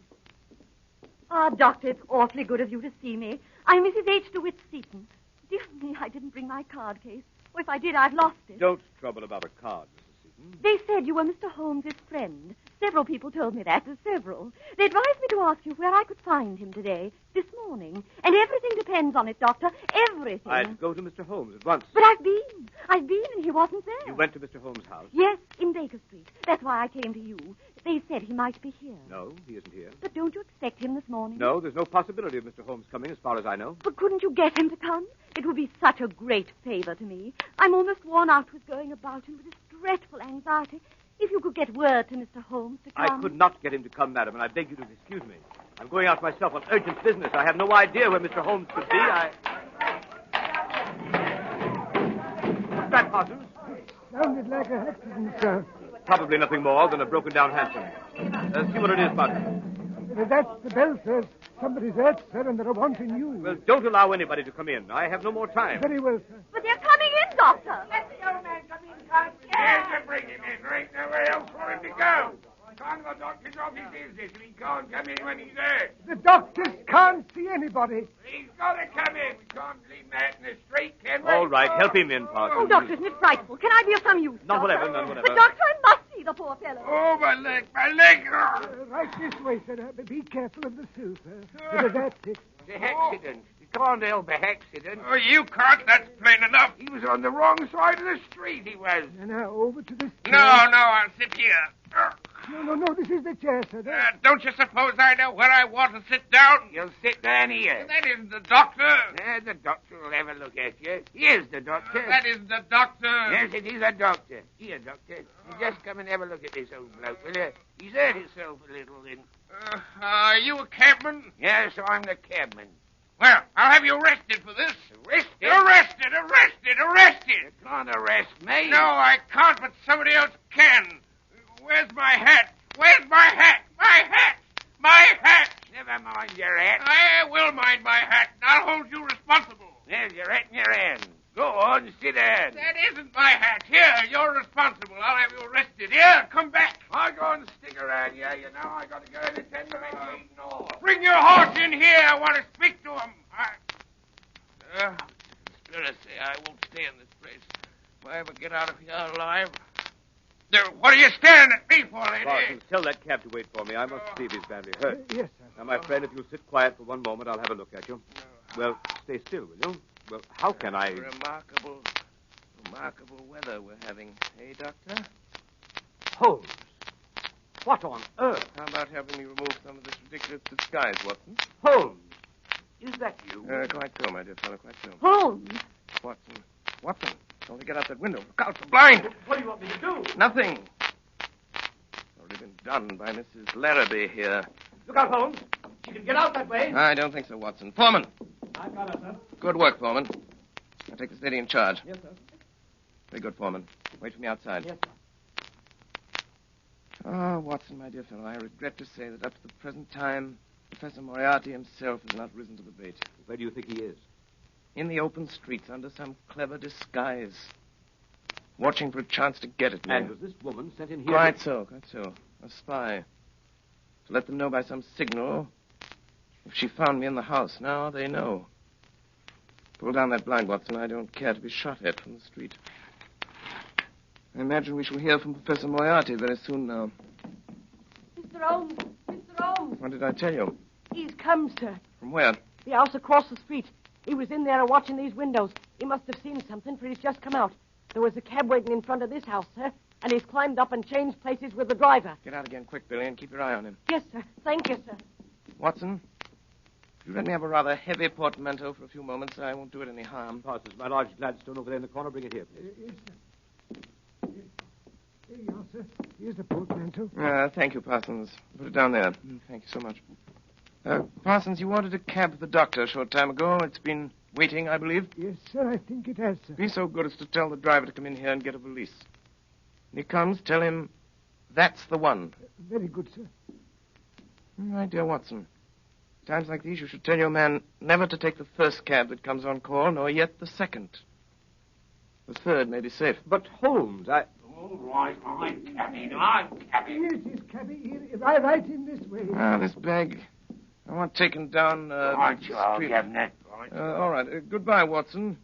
S12: Ah, Doctor, it's awfully good of you to see me. I'm Mrs. H. DeWitt Seaton. Dear me, I didn't bring my card case. Or if I did, I've lost it.
S3: Don't trouble about a card, Mrs. Seaton.
S12: They said you were Mr. Holmes' friend. Several people told me that. Several. They advised me to ask you where I could find him today, this morning. And everything depends on it, Doctor. Everything.
S3: I'd go to Mr. Holmes at once.
S12: But I've been, and he wasn't there.
S3: You went to Mr. Holmes' house?
S12: Yes, in Baker Street. That's why I came to you. They said he might be here.
S3: No, he isn't here.
S12: But don't you expect him this morning?
S3: No, there's no possibility of Mr. Holmes coming, as far as I know.
S12: But couldn't you get him to come? It would be such a great favor to me. I'm almost worn out with going about him with this dreadful anxiety. If you could get word to Mr. Holmes to come...
S3: I could not get him to come, madam, and I beg you to excuse me. I'm going out myself on urgent business. I have no idea where Mr. Holmes could be. What's that, Parsons?
S11: Sounded like an accident, sir.
S3: Probably nothing more than a broken-down hansom. See what it is, Parsons.
S11: That's the bell, sir. Somebody's hurt, sir, and they're wanting you.
S3: Well, don't allow anybody to come in. I have no more time.
S11: Very well, sir.
S12: But they're coming in, Doctor.
S6: Let the old man come in, can't you?
S8: Yes, to bring him in. There ain't nowhere else for him to go. Can't the doctor's off his business and he can't come in when he's there.
S11: The doctors can't see anybody.
S8: He's got to come in. We can't leave him out in the street, can we?
S3: All right, help him in, Parsons.
S12: Oh, Doctor, isn't it frightful? Can I be of some use,
S3: None
S12: Doctor?
S3: whatever, none whatever.
S12: But, Doctor, I must see the poor fellow.
S8: Oh, my leg, my leg.
S11: Right this way, sir. Be careful of the sill, sir. That's it.
S7: It's a accident. You can't help a accident.
S8: Oh, you can't. That's plain enough. He was on the wrong side of the street, he was.
S11: Now, over to this chair.
S8: No, I'll sit here.
S11: No, this is the chair, sir.
S8: Don't you suppose I know where I want to sit down? You'll sit down here. That isn't the doctor. The doctor will have a look at you. Here's the doctor. That isn't the doctor. Yes, it is a doctor. Here, doctor. You just come and have a look at this old bloke, will you? He's hurt himself a little then. Are you a cabman? Yes, I'm the cabman. Well, I'll have you arrested for this. Arrested? Arrested! You can't arrest me. No, I can't, but somebody else can. Where's my hat? Where's my hat? My hat! My hat! Never mind your hat. I will mind my hat, and I'll hold you responsible. There's your hat in your hand. Go on, sit down. That isn't my hat. Here, you're responsible. I'll have you arrested. Here, come back. I'll go and stick around here. You know, I got to go and attend to my meeting all. Bring your horse in here. I want to speak to him. Conspiracy. I won't stay in this place. If I ever get out of here alive. What are you staring at me for, lady?
S3: Parsons, tell that cab to wait for me. I must see if he's badly hurt.
S11: Yes, sir.
S3: Now, my friend, if you'll sit quiet for one moment, I'll have a look at you. Well, stay still, will you? Well, how can I...
S2: Remarkable weather we're having, eh, Doctor?
S3: Holmes! What on earth?
S2: How about helping me remove some of this ridiculous disguise, Watson?
S3: Holmes! Is that you?
S2: Quite so, my dear fellow, quite so.
S12: Holmes!
S2: Watson, only get out that window. Look out, the blind!
S3: What do you want me to do?
S2: Nothing. Already been done by Mrs. Larrabee here.
S3: Look out, Holmes. She can get out that way.
S2: I don't think so, Watson. Foreman!
S5: I've got her, sir.
S2: Good work, Foreman. I'll take this lady in charge.
S5: Yes, sir.
S2: Very good, Foreman. Wait for me outside.
S5: Yes, sir.
S2: Oh, Watson, my dear fellow, I regret to say that up to the present time, Professor Moriarty himself has not risen to the bait.
S3: Where do you think he is?
S2: In the open streets, under some clever disguise. Watching for a chance to get at me.
S3: And was this woman sent in here?
S2: Quite so. A spy. To let them know by some signal if she found me in the house. Now they know. Pull down that blind, Watson. I don't care to be shot at from the street. I imagine we shall hear from Professor Moriarty very soon now.
S4: Mr. Holmes! Mr. Holmes!
S2: What did I tell you?
S4: He's come, sir.
S2: From where?
S4: The house across the street. He was in there watching these windows. He must have seen something, for he's just come out. There was a cab waiting in front of this house, sir, and he's climbed up and changed places with the driver.
S2: Get out again quick, Billy, and keep your eye on him.
S4: Yes, sir. Thank you, sir.
S2: Watson, if you let me have a rather heavy portmanteau for a few moments, I won't do it any harm.
S3: Parsons, my large Gladstone over there in the corner. Bring it here, please.
S11: Yes, sir. Here you are, sir. Here's the portmanteau.
S2: Thank you, Parsons. Put it down there. Thank you so much. Parsons, you ordered a cab for the doctor a short time ago. It's been waiting, I believe.
S11: Yes, sir, I think it has, sir.
S2: Be so good as to tell the driver to come in here and get a valise. When he comes, tell him that's the one.
S11: Very good, sir.
S2: My dear Watson, times like these you should tell your man never to take the first cab that comes on call, nor yet the second. The third may be safe.
S3: But, Holmes,
S8: All right, I'm cabby.
S11: Yes, cabby. Here, right in this way.
S2: This bag. I want taken down,
S8: Right, I'll
S2: street.
S8: give that.
S2: All right. Goodbye, Watson.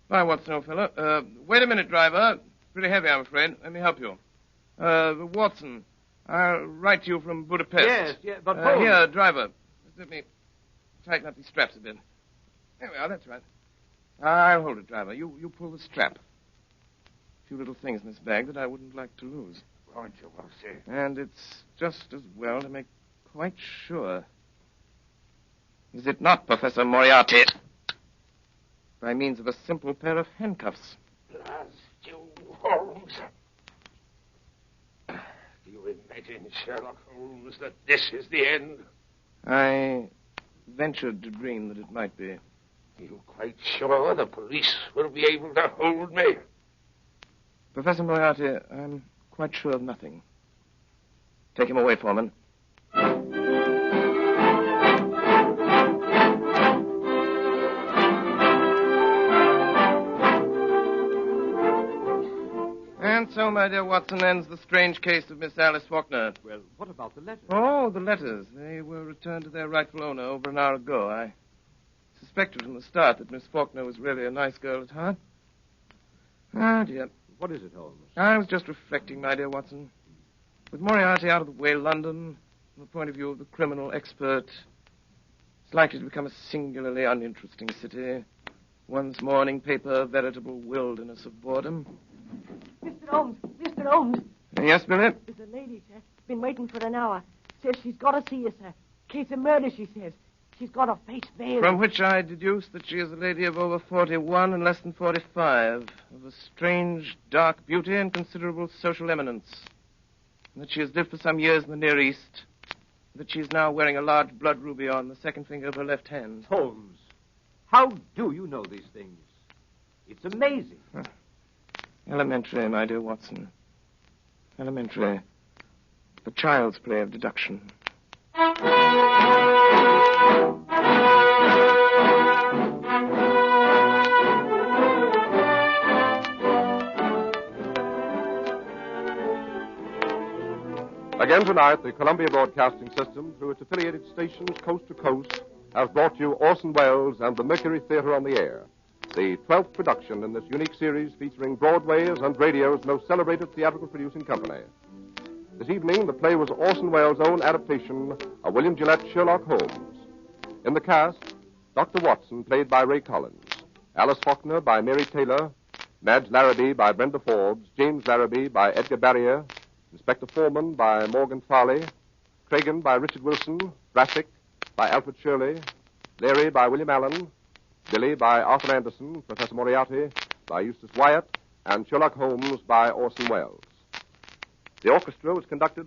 S2: Bye, Watson, old fellow. Wait a minute, driver. Pretty heavy, I'm afraid. Let me help you. Watson, I'll write to you from Budapest.
S3: Yes, but Holmes...
S2: Here, driver. Let me tighten up these straps a bit. There we are, that's right. I'll hold it, driver. You pull the strap. A few little things in this bag that I wouldn't like to lose.
S8: Right, you will see.
S2: And it's just as well to make quite sure. Is it not, Professor Moriarty? By means of a simple pair of handcuffs.
S8: Blast you, Holmes. Do you imagine, Sherlock Holmes, that this is the end?
S2: I ventured to dream that it might be.
S8: You quite sure the police will be able to hold me?
S2: Professor Moriarty, I'm quite sure of nothing. Take him away, Foreman. And so, my dear Watson, ends the strange case of Miss Alice Faulkner.
S3: Well, what about the letters?
S2: Oh, the letters. They were returned to their rightful owner over an hour ago. I suspected from the start that Miss Faulkner was really a nice girl at heart. Ah, dear.
S3: What is it, Holmes?
S2: I was just reflecting, my dear Watson. With Moriarty out of the way, London, from the point of view of the criminal expert, is likely to become a singularly uninteresting city. One's morning paper, a veritable wilderness of boredom.
S4: Mr. Holmes! Mr. Holmes!
S2: Yes, Billy?
S4: There's a lady, sir. Been waiting for an hour. Says she's got to see you, sir. Case of murder, she says. She's got her face veiled.
S2: From which I deduce that she is a lady of over 41 and less than 45, of a strange, dark beauty and considerable social eminence. And that she has lived for some years in the Near East. That she is now wearing a large blood ruby on the second finger of her left hand.
S3: Holmes, how do you know these things? It's amazing.
S2: Elementary, my dear Watson. Elementary. The child's play of deduction.
S1: Again tonight, the Columbia Broadcasting System, through its affiliated stations coast to coast, has brought you Orson Welles and the Mercury Theater on the Air, the 12th production in this unique series featuring Broadway's and radio's most celebrated theatrical producing company. This evening, the play was Orson Welles' own adaptation of William Gillette's Sherlock Holmes. In the cast, Dr. Watson, played by Ray Collins. Alice Faulkner by Mary Taylor. Madge Larrabee by Brenda Forbes. James Larrabee by Edgar Barrier. Inspector Forman by Morgan Farley. Craigin by Richard Wilson. Brassic by Alfred Shirley. Larry by William Allen. Billy by Arthur Anderson. Professor Moriarty by Eustace Wyatt. And Sherlock Holmes by Orson Welles. The orchestra was conducted